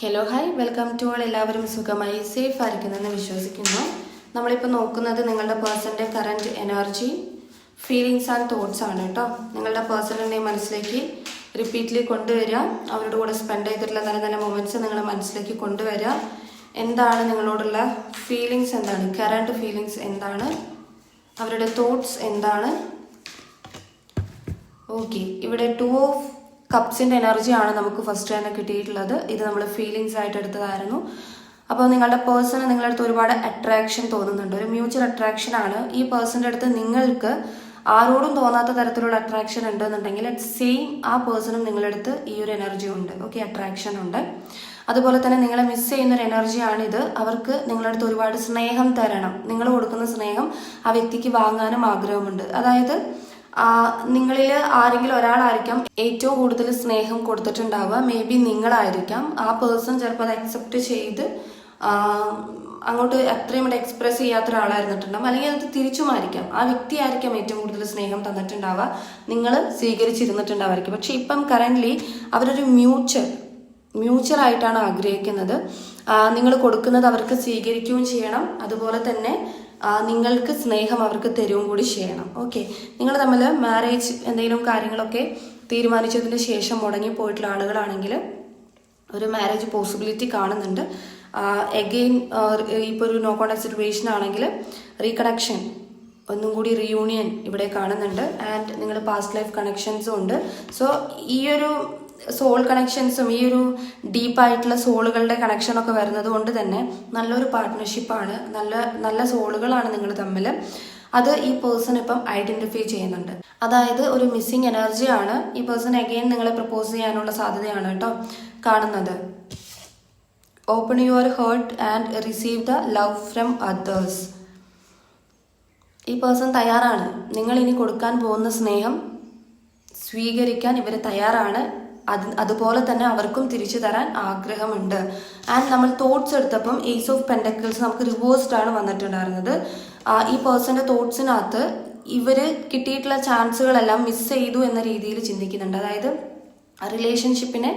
Hello hi welcome to all. എല്ലാവരും സുഖമായി safe ആയിരിക്കുന്നെന്ന് വിശ്വസിക്കുന്നു. നമ്മളിപ്പോൾ നോക്കുന്നത് നിങ്ങളുടെ പേഴ്സൻ്റെ current energy, feelings and thoughts ആണ് കേട്ടോ. നിങ്ങളുടെ പേഴ്സണിൻ്റെ മനസ്സിലേക്ക് റിപ്പീറ്റ്ലി കൊണ്ടുവരിക, അവരുടെ കൂടെ സ്പെൻഡ് ചെയ്തിട്ടുള്ള നല്ല നല്ല മൊമെൻറ്റ്സ് നിങ്ങളുടെ മനസ്സിലേക്ക് കൊണ്ടുവരിക. എന്താണ് നിങ്ങളോടുള്ള ഫീലിങ്സ്, എന്താണ് കറൻറ്റ് ഫീലിങ്സ്, എന്താണ് അവരുടെ തോട്ട്സ്, എന്താണ്. ഓക്കെ, ഇവിടെ 2 ഓഫ് കപ്സിൻ്റെ എനർജിയാണ് നമുക്ക് ഫസ്റ്റ് തന്നെ കിട്ടിയിട്ടുള്ളത്. ഇത് നമ്മൾ ഫീലിങ്സ് ആയിട്ട് എടുത്തതായിരുന്നു. അപ്പോൾ നിങ്ങളുടെ പേഴ്സണ് നിങ്ങളുടെ അടുത്ത് ഒരുപാട് അട്രാക്ഷൻ തോന്നുന്നുണ്ട്, ഒരു മ്യൂച്വൽ അട്രാക്ഷൻ ആണ്. ഈ പേഴ്സൻ്റെ അടുത്ത് നിങ്ങൾക്ക് ആരോടും തോന്നാത്ത തരത്തിലുള്ള അട്രാക്ഷൻ ഉണ്ടെന്നുണ്ടെങ്കിൽ സെയിം ആ പേഴ്സണും നിങ്ങളുടെ അടുത്ത് ഈ ഒരു എനർജി ഉണ്ട്. ഓക്കെ, അട്രാക്ഷൻ ഉണ്ട്. അതുപോലെ തന്നെ നിങ്ങളെ മിസ് ചെയ്യുന്നൊരു എനർജിയാണിത്. അവർക്ക് നിങ്ങളുടെ അടുത്ത് ഒരുപാട് സ്നേഹം തരണം, നിങ്ങൾ കൊടുക്കുന്ന സ്നേഹം ആ വ്യക്തിക്ക് വാങ്ങാനും ആഗ്രഹമുണ്ട്. അതായത് നിങ്ങളിൽ ആരെങ്കിലും ഒരാളായിരിക്കാം ഏറ്റവും കൂടുതൽ സ്നേഹം കൊടുത്തിട്ടുണ്ടാവുക. May be നിങ്ങളായിരിക്കാം. ആ പേഴ്സൺ ചിലപ്പോൾ അത് അക്സെപ്റ്റ് ചെയ്ത് അങ്ങോട്ട് അത്രയും കൂടെ എക്സ്പ്രസ് ചെയ്യാത്ത ഒരാളായിരുന്നിട്ടുണ്ടാവും, അല്ലെങ്കിൽ അത് തിരിച്ചുമായിരിക്കാം. ആ വ്യക്തി ആയിരിക്കാം ഏറ്റവും കൂടുതൽ സ്നേഹം തന്നിട്ടുണ്ടാവുക, നിങ്ങൾ സ്വീകരിച്ചിരുന്നിട്ടുണ്ടാവായിരിക്കും. പക്ഷെ ഇപ്പം കറൻ്റ്ലി അവരൊരു മ്യൂച്വൽ ആയിട്ടാണ് ആഗ്രഹിക്കുന്നത്. നിങ്ങൾ കൊടുക്കുന്നത് അവർക്ക് സ്വീകരിക്കുകയും ചെയ്യണം, അതുപോലെ തന്നെ നിങ്ങൾക്ക് സ്നേഹം അവർക്ക് തരുകയും കൂടി ചെയ്യണം. ഓക്കെ, നിങ്ങൾ തമ്മിൽ മാരേജ് എന്തെങ്കിലും കാര്യങ്ങളൊക്കെ തീരുമാനിച്ചതിന് ശേഷം മുടങ്ങിപ്പോയിട്ടുള്ള ആളുകളാണെങ്കിൽ ഒരു മാരേജ് പോസിബിലിറ്റി കാണുന്നുണ്ട്. എഗെയിൻ ഇപ്പോൾ ഒരു നോ കോണ്ടാക്ട് സിറ്റുവേഷൻ ആണെങ്കിൽ റീകണക്ഷൻ, ഒന്നും കൂടി റിയൂണിയൻ ഇവിടെ കാണുന്നുണ്ട്. ആൻഡ് നിങ്ങൾ പാസ്റ്റ് ലൈഫ് കണക്ഷൻസും ഉണ്ട്. സോ ഈ ഒരു സോൾ കണക്ഷൻസും ഈ ഒരു ഡീപ്പായിട്ടുള്ള സോളുകളുടെ കണക്ഷനൊക്കെ വരുന്നത് കൊണ്ട് തന്നെ നല്ലൊരു പാർട്ട്ണർഷിപ്പാണ്, നല്ല സോളുകളാണ് നിങ്ങൾ തമ്മിൽ. അത് ഈ പേഴ്സൺ ഇപ്പം ഐഡൻറ്റിഫൈ ചെയ്യുന്നുണ്ട്. അതായത് ഒരു മിസ്സിങ് എനർജിയാണ്. ഈ പേഴ്സൺ അഗെയിൻ നിങ്ങളെ പ്രപ്പോസ് ചെയ്യാനുള്ള സാധ്യതയാണ് കേട്ടോ കാണുന്നത്. Open your heart and receive the love from others. ഈ പേഴ്സൺ തയ്യാറാണ്. നിങ്ങൾ ഇനി കൊടുക്കാൻ പോകുന്ന സ്നേഹം സ്വീകരിക്കാൻ ഇവർ തയ്യാറാണ്. അതുപോലെ തന്നെ അവർക്കും തിരിച്ചു തരാൻ ആഗ്രഹമുണ്ട്. ആൻഡ് നമ്മൾ തോട്ട്സ് എടുത്തപ്പം ഏസ് ഓഫ് പെൻഡക്കിൾസ് നമുക്ക് റിവേഴ്സ്ഡ് ആണ് വന്നിട്ടുണ്ടായിരുന്നത്. ഈ പേഴ്സൻ്റെ തോട്ട്സിനകത്ത് ഇവർ കിട്ടിയിട്ടുള്ള ചാൻസുകളെല്ലാം മിസ് ചെയ്തു എന്ന രീതിയിൽ ചിന്തിക്കുന്നുണ്ട്. അതായത് റിലേഷൻഷിപ്പിനെ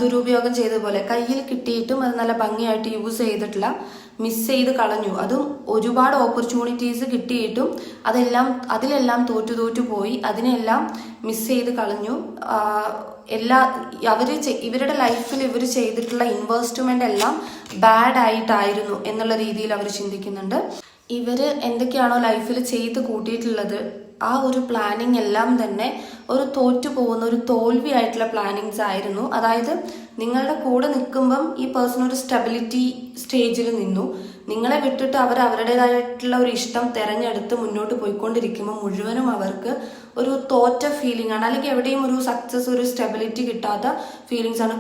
ദുരുപയോഗം ചെയ്തതുപോലെ കയ്യിൽ കിട്ടിയിട്ടും അത് നല്ല ഭംഗിയായിട്ട് യൂസ് ചെയ്തിട്ടില്ല, മിസ് ചെയ്ത് കളഞ്ഞു. അതും ഒരുപാട് ഓപ്പർച്യൂണിറ്റീസ് കിട്ടിയിട്ടും അതിലെല്ലാം തോറ്റു പോയി, അതിനെല്ലാം മിസ് ചെയ്ത് കളഞ്ഞു. ഇവരുടെ ലൈഫിൽ ഇവർ ചെയ്തിട്ടുള്ള ഇൻവെസ്റ്റ്മെന്റ് എല്ലാം ബാഡ് ആയിട്ടായിരുന്നു എന്നുള്ള രീതിയിൽ അവർ ചിന്തിക്കുന്നുണ്ട്. ഇവർ എന്തൊക്കെയാണോ ലൈഫിൽ ചെയ്ത് കൂട്ടിയിട്ടുള്ളത് ആ ഒരു പ്ലാനിങ് എല്ലാം തന്നെ ഒരു തോറ്റു പോകുന്ന ഒരു തോൽവി ആയിട്ടുള്ള പ്ലാനിങ്സ് ആയിരുന്നു. അതായത് നിങ്ങളുടെ കൂടെ നിൽക്കുമ്പം ഈ പേഴ്സൺ ഒരു സ്റ്റെബിലിറ്റി സ്റ്റേജിൽ നിന്നു. നിങ്ങളെ വിട്ടിട്ട് അവർ അവരുടേതായിട്ടുള്ള ഒരു ഇഷ്ടം തിരഞ്ഞെടുത്ത് മുന്നോട്ട് പോയിക്കൊണ്ടിരിക്കുമ്പോൾ മുഴുവനും അവർക്ക് ഒരു തോറ്റ ഫീലിംഗ് ആണ്, അല്ലെങ്കിൽ എവിടെയും ഒരു സക്സസ്, ഒരു സ്റ്റെബിലിറ്റി കിട്ടാത്ത ഫീലിങ്സ് ആണ്.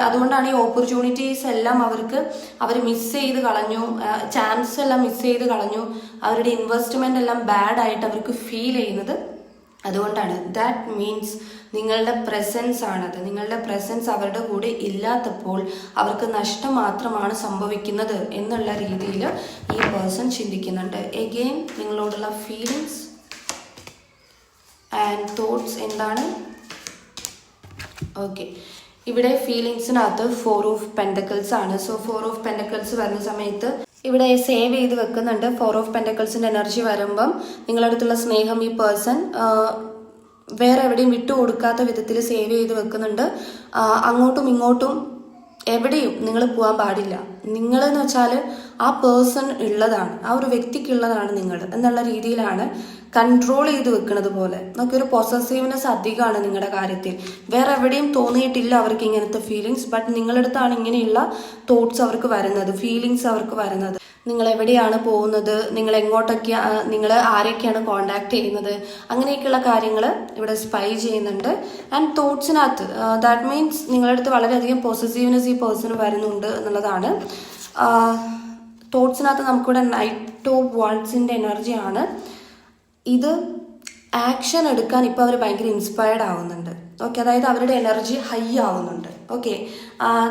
അതുകൊണ്ടാണ് ഈ ഓപ്പർച്യൂണിറ്റീസ് എല്ലാം അവർ മിസ് ചെയ്ത് കളഞ്ഞു, ചാൻസ് എല്ലാം മിസ് ചെയ്ത് കളഞ്ഞു, അവരുടെ ഇൻവെസ്റ്റ്മെന്റ് എല്ലാം ബാഡ് ആയിട്ട് അവർക്ക് ഫീൽ ചെയ്യുന്നത്. അതുകൊണ്ടാണ് ദാറ്റ് മീൻസ് നിങ്ങളുടെ പ്രസൻസ് ആണത്. നിങ്ങളുടെ പ്രസൻസ് അവരുടെ കൂടെ ഇല്ലാത്തപ്പോൾ അവർക്ക് നഷ്ടം മാത്രമാണ് സംഭവിക്കുന്നത് എന്നുള്ള രീതിയിൽ ഈ പേഴ്സൺ ചിന്തിക്കുന്നുണ്ട്. എഗെയിൻ നിങ്ങളോടുള്ള ഫീലിങ്സ് ആൻഡ് തോട്ട്സ് എന്താണ്? ഓക്കെ, ഇവിടെ ഫീലിങ്സിനകത്ത് 4 ഓഫ് പെൻഡക്കിൾസ് ആണ്. സോ 4 ഓഫ് പെൻഡക്കിൾസ് വരുന്ന സമയത്ത് ഇവിടെ സേവ് ചെയ്ത് വെക്കുന്നുണ്ട്. 4 ഓഫ് പെൻഡക്കിൾസിൻ്റെ എനർജി വരുമ്പം നിങ്ങളുടെ അടുത്തുള്ള സ്നേഹം ഈ പേഴ്സൺ വേറെ എവിടെയും വിട്ടുകൊടുക്കാത്ത വിധത്തിൽ സേവ് ചെയ്ത് വെക്കുന്നുണ്ട്. അങ്ങോട്ടും ഇങ്ങോട്ടും എവിടെയും നിങ്ങൾ പോകാൻ പാടില്ല. നിങ്ങളെന്ന് വെച്ചാൽ ആ പേഴ്സൺ ഉള്ളതാണ്, ആ ഒരു വ്യക്തിക്കുള്ളതാണ് നിങ്ങൾ എന്നുള്ള രീതിയിലാണ് കൺട്രോൾ ചെയ്ത് വെക്കുന്നത് പോലെ. നമുക്ക് ഒരു പൊസസീവ്നെസ് അധികമാണ് നിങ്ങളുടെ കാര്യത്തിൽ. വേറെ എവിടെയും തോന്നിയിട്ടില്ല അവർക്ക് ഇങ്ങനത്തെ ഫീലിങ്സ്. ബട്ട് നിങ്ങളുടെ അടുത്താണ് ഇങ്ങനെയുള്ള തോട്ട്സ് അവർക്ക് വരുന്നത്, ഫീലിങ്സ് അവർക്ക് വരുന്നത്. നിങ്ങൾ എവിടെയാണ് പോകുന്നത്, നിങ്ങൾ എങ്ങോട്ടൊക്കെയാണ്, നിങ്ങൾ ആരൊക്കെയാണ് കോണ്ടാക്ട് ചെയ്യുന്നത്, അങ്ങനെയൊക്കെയുള്ള കാര്യങ്ങൾ ഇവിടെ സ്പൈ ചെയ്യുന്നുണ്ട്. ആൻഡ് തോട്ട്സിനകത്ത് ദാറ്റ് മീൻസ് നിങ്ങളുടെ അടുത്ത് വളരെയധികം പോസസീവ്നെസ് ഈ പേഴ്സണ് വരുന്നുണ്ട് എന്നുള്ളതാണ്. തോട്ട്സിനകത്ത് നമുക്കിവിടെ നൈറ്റ് ഓഫ് വാൾസിൻ്റെ എനർജിയാണ്. ഇത് ആക്ഷൻ എടുക്കാൻ ഇപ്പോൾ അവർ ഭയങ്കര ഇൻസ്പയർഡ് ആവുന്നുണ്ട്. ഓക്കെ, അതായത് അവരുടെ എനർജി ഹൈ ആവുന്നുണ്ട്. ഓക്കെ,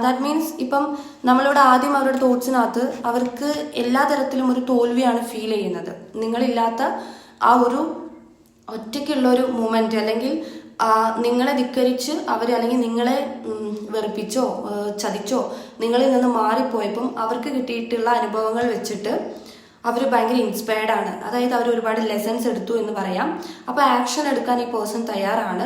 ദാറ്റ് മീൻസ് ഇപ്പം നമ്മളിവിടെ ആദ്യം അവരുടെ തോട്ട്സിനകത്ത് അവർക്ക് എല്ലാ തരത്തിലും ഒരു തോൽവിയാണ് ഫീൽ ചെയ്യുന്നത്. നിങ്ങളില്ലാത്ത ആ ഒരു ഒറ്റയ്ക്കുള്ളൊരു മൂമെൻറ്റ്, അല്ലെങ്കിൽ നിങ്ങളെ ധിക്കരിച്ച് അവർ, അല്ലെങ്കിൽ നിങ്ങളെ വെറുപ്പിച്ചോ ചതിച്ചോ നിങ്ങളിൽ നിന്ന് മാറിപ്പോയപ്പം അവർക്ക് കിട്ടിയിട്ടുള്ള അനുഭവങ്ങൾ വെച്ചിട്ട് അവർ ഭയങ്കര ഇൻസ്പയർഡ് ആണ്. അതായത് അവർ ഒരുപാട് ലെസൺസ് എടുത്തു എന്ന് പറയാം. അപ്പോൾ ആക്ഷൻ എടുക്കാൻ ഈ പേഴ്സൺ തയ്യാറാണ്.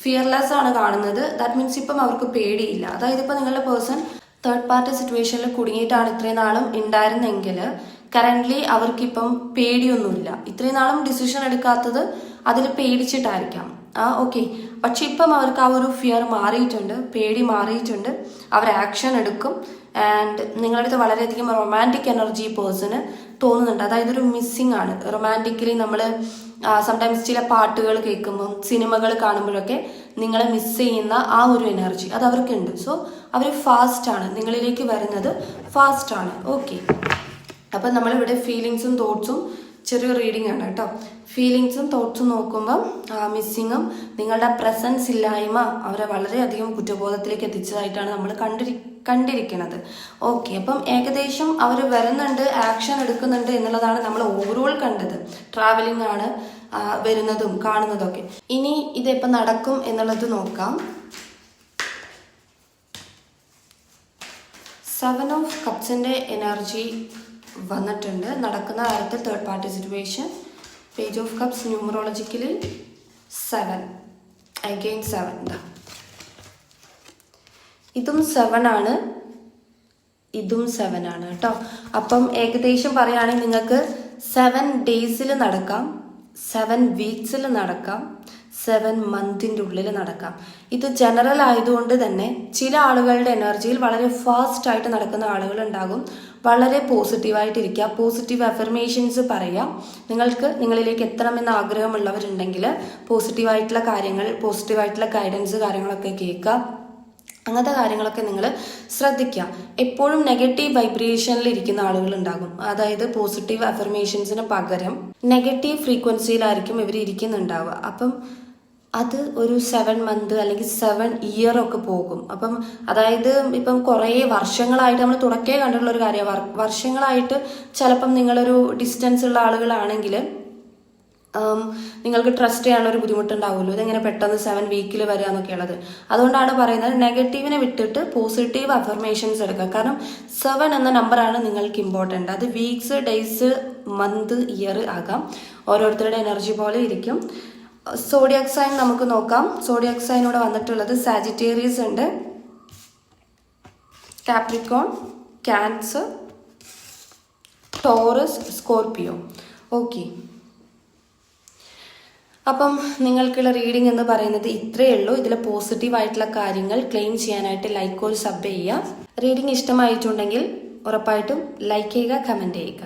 ഫിയർലെസ് ആണ് കാണുന്നത്. ദാറ്റ് മീൻസ് ഇപ്പം അവർക്ക് പേടിയില്ല. അതായത് ഇപ്പം നിങ്ങളുടെ പേഴ്സൺ തേർഡ് പാർട്ടി സിറ്റുവേഷനിൽ കുടുങ്ങിയിട്ടാണ് ഇത്രയും നാളും ഉണ്ടായിരുന്നെങ്കിൽ കറൻ്റ്ലി അവർക്കിപ്പം പേടിയൊന്നുമില്ല. ഇത്രയും നാളും ഡിസിഷൻ എടുക്കാത്തത് അതിൽ പേടിച്ചിട്ടായിരിക്കാം. ഓക്കെ. പക്ഷെ ഇപ്പം അവർക്ക് ആ ഒരു ഫിയർ മാറിയിട്ടുണ്ട്, പേടി മാറിയിട്ടുണ്ട്. അവർ ആക്ഷൻ എടുക്കും. ആൻഡ് നിങ്ങളുടെ അടുത്ത് വളരെയധികം റൊമാൻറ്റിക് എനർജി പേഴ്സണ് തോന്നുന്നുണ്ട്. അതായത് ഒരു മിസ്സിങ് ആണ്. റൊമാൻറ്റിക്കലി നമ്മൾ സംടൈംസ് ചില പാട്ടുകൾ കേൾക്കുമ്പം സിനിമകൾ കാണുമ്പോഴൊക്കെ നിങ്ങളെ മിസ് ചെയ്യുന്ന ആ ഒരു എനർജി അത് അവർക്കുണ്ട്. സോ അവർ ഫാസ്റ്റാണ്, നിങ്ങളിലേക്ക് വരുന്നത് ഫാസ്റ്റാണ്. ഓക്കെ. അപ്പം നമ്മളിവിടെ ഫീലിങ്സും തോട്ട്സും ചെറിയ റീഡിംഗ് ആണ് കേട്ടോ. ഫീലിങ്സും തോട്ട്സും നോക്കുമ്പം മിസ്സിങ്ങും നിങ്ങളുടെ പ്രസൻസ് ഇല്ലായ്മ അവരെ വളരെയധികം കുറ്റബോധത്തിലേക്ക് എത്തിച്ചതായിട്ടാണ് നമ്മൾ കണ്ടിരിക്കുന്നത്. ഓക്കെ. അപ്പം ഏകദേശം അവർ വരുന്നുണ്ട്, ആക്ഷൻ എടുക്കുന്നുണ്ട് എന്നുള്ളതാണ് നമ്മൾ ഓവറോൾ കണ്ടത്. ട്രാവലിംഗ് ആണ് വരുന്നതും കാണുന്നതൊക്കെ. ഇനി ഇതെപ്പം നടക്കും എന്നുള്ളത് നോക്കാം. 7 ഓഫ് കപ്സിൻ്റെ എനർജി വന്നിട്ടുണ്ട്. നടക്കുന്ന കാര്യത്തിൽ third party situation. Page of cups numerologically 7 again 7. ഇതും 7 ആണ്, ഇതും 7 ആണ് കേട്ടോ. അപ്പം ഏകദേശം പറയുകയാണെങ്കിൽ നിങ്ങൾക്ക് 7 ഡേയ്സിൽ നടക്കാം, 7 വീക്സിൽ നടക്കാം, 7 മന്തിൻ്റെ ഉള്ളിൽ നടക്കാം. ഇത് ജനറൽ ആയതുകൊണ്ട് തന്നെ ചില ആളുകളുടെ എനർജിയിൽ വളരെ ഫാസ്റ്റായിട്ട് നടക്കുന്ന ആളുകൾ ഉണ്ടാകും. വളരെ പോസിറ്റീവായിട്ടിരിക്കുക, പോസിറ്റീവ് അഫർമേഷൻസ് പറയുക. നിങ്ങൾക്ക് നിങ്ങളിലേക്ക് എത്തണമെന്ന് ആഗ്രഹമുള്ളവരുണ്ടെങ്കിൽ പോസിറ്റീവായിട്ടുള്ള കാര്യങ്ങൾ, പോസിറ്റീവായിട്ടുള്ള ഗൈഡൻസ് കാര്യങ്ങളൊക്കെ കേൾക്കുക. അങ്ങനത്തെ കാര്യങ്ങളൊക്കെ നിങ്ങൾ ശ്രദ്ധിക്കുക. എപ്പോഴും നെഗറ്റീവ് വൈബ്രേഷനിൽ ഇരിക്കുന്ന ആളുകൾ ഉണ്ടാകും. അതായത് പോസിറ്റീവ് അഫർമേഷൻസിന് പകരം നെഗറ്റീവ് ഫ്രീക്വൻസിയിലായിരിക്കും ഇവർ ഇരിക്കുന്നുണ്ടാവുക. അപ്പം അത് ഒരു 7 മന്ത് അല്ലെങ്കിൽ 7 ഇയർ ഒക്കെ പോകും. അപ്പം അതായത് ഇപ്പം കുറേ വർഷങ്ങളായിട്ട് നമ്മൾ തുടക്കേ കണ്ടിട്ടുള്ള ഒരു കാര്യമാണ്. വർഷങ്ങളായിട്ട് ചിലപ്പം നിങ്ങളൊരു ഡിസ്റ്റൻസ് ഉള്ള ആളുകളാണെങ്കിൽ നിങ്ങൾക്ക് ട്രസ്റ്റ് ചെയ്യാനുള്ള ഒരു ബുദ്ധിമുട്ടുണ്ടാവുമല്ലോ. ഇതെങ്ങനെ പെട്ടെന്ന് 7 വീക്കിൽ വരിക എന്നൊക്കെയുള്ളത്. അതുകൊണ്ടാണ് പറയുന്നത് നെഗറ്റീവിനെ വിട്ടിട്ട് പോസിറ്റീവ് അഫർമേഷൻസ് എടുക്കുക. കാരണം 7 എന്ന നമ്പറാണ് നിങ്ങൾക്ക് ഇമ്പോർട്ടൻ്റ്. അത് വീക്സ്, ഡേയ്സ്, മന്ത്, ഇയർ ആകാം. ഓരോരുത്തരുടെ എനർജി പോലെ ഇരിക്കും. സോഡിയാക് സൈൻ നമുക്ക് നോക്കാം. സോഡിയാക് സൈൻ ഇവിടെ വന്നിട്ടുള്ളത് സാജിറ്റേറിയസ് ഉണ്ട്, Capricorn, Cancer, Taurus, Scorpio. Okay. അപ്പം നിങ്ങൾക്കുള്ള റീഡിംഗ് എന്ന് പറയുന്നത് ഇത്രയേ ഉള്ളൂ. ഇതിൽ പോസിറ്റീവായിട്ടുള്ള കാര്യങ്ങൾ ക്ലെയിം ചെയ്യാനായിട്ട് ലൈക്ക് ഒരു സബ് ചെയ്യുക. റീഡിംഗ് ഇഷ്ടമായിട്ടുണ്ടെങ്കിൽ ഉറപ്പായിട്ടും ലൈക്ക് ചെയ്യുക, കമൻറ്റ് ചെയ്യുക.